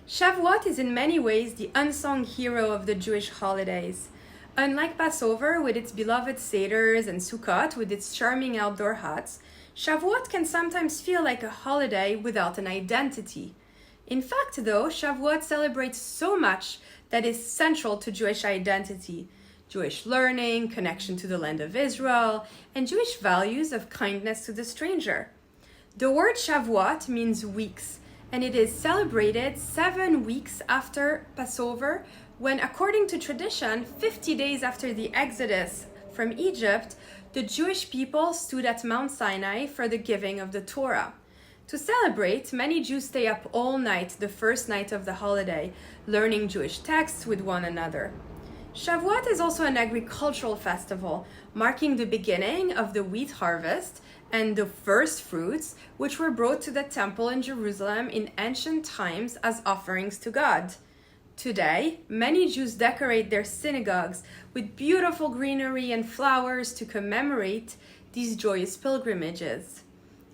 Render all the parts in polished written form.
Shavuot is in many ways the unsung hero of the Jewish holidays. Unlike Passover with its beloved seders and Sukkot with its charming outdoor huts, Shavuot can sometimes feel like a holiday without an identity. In fact, though, Shavuot celebrates so much that is central to Jewish identity: Jewish learning, connection to the land of Israel, and Jewish values of kindness to the stranger. The word Shavuot means weeks, and it is celebrated 7 weeks after Passover, when, according to tradition, 50 days after the Exodus from Egypt, the Jewish people stood at Mount Sinai for the giving of the Torah. To celebrate, many Jews stay up all night the first night of the holiday, learning Jewish texts with one another. Shavuot is also an agricultural festival, marking the beginning of the wheat harvest and the first fruits, which were brought to the temple in Jerusalem in ancient times as offerings to God. Today, many Jews decorate their synagogues with beautiful greenery and flowers to commemorate these joyous pilgrimages.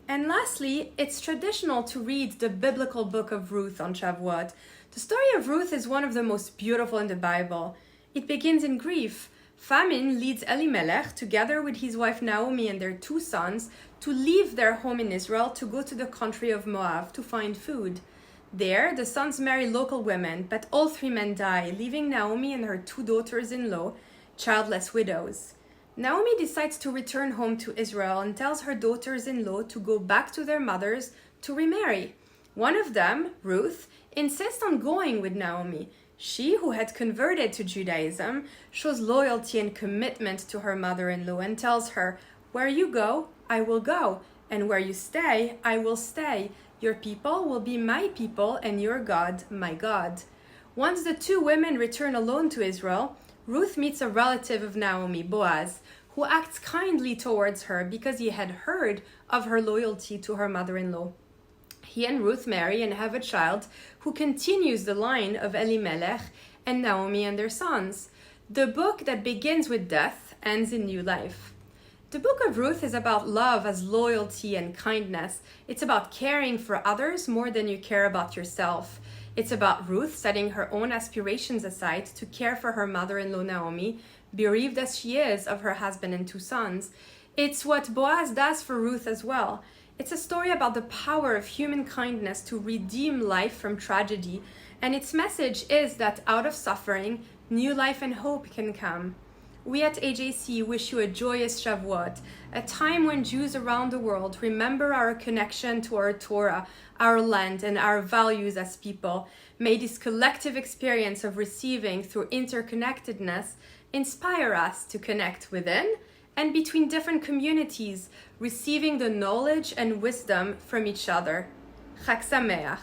And lastly, it's traditional to read the biblical book of Ruth on Shavuot. The story of Ruth is one of the most beautiful in the Bible. It begins in grief. Famine leads Elimelech, together with his wife Naomi and their 2 sons, to leave their home in Israel to go to the country of Moab to find food. There, the sons marry local women, but all 3 men die, leaving Naomi and her 2 daughters-in-law childless widows. Naomi decides to return home to Israel and tells her daughters-in-law to go back to their mothers to remarry. One of them, Ruth, insists on going with Naomi. She, who had converted to Judaism, shows loyalty and commitment to her mother-in-law and tells her, "Where you go, I will go, and where you stay, I will stay. Your people will be my people, and your God, my God." Once the 2 women return alone to Israel, Ruth meets a relative of Naomi, Boaz, who acts kindly towards her because he had heard of her loyalty to her mother-in-law. He and Ruth marry and have a child who continues the line of Elimelech and Naomi and their sons. The book that begins with death ends in new life. The book of Ruth is about love as loyalty and kindness. It's about caring for others more than you care about yourself. It's about Ruth setting her own aspirations aside to care for her mother-in-law Naomi, bereaved as she is of her husband and 2 sons. It's what Boaz does for Ruth as well. It's a story about the power of human kindness to redeem life from tragedy, and its message is that out of suffering, new life and hope can come. We at AJC wish you a joyous Shavuot, a time when Jews around the world remember our connection to our Torah, our land, and our values as people. May this collective experience of receiving through interconnectedness inspire us to connect within and between different communities, receiving the knowledge and wisdom from each other. Chag Sameach.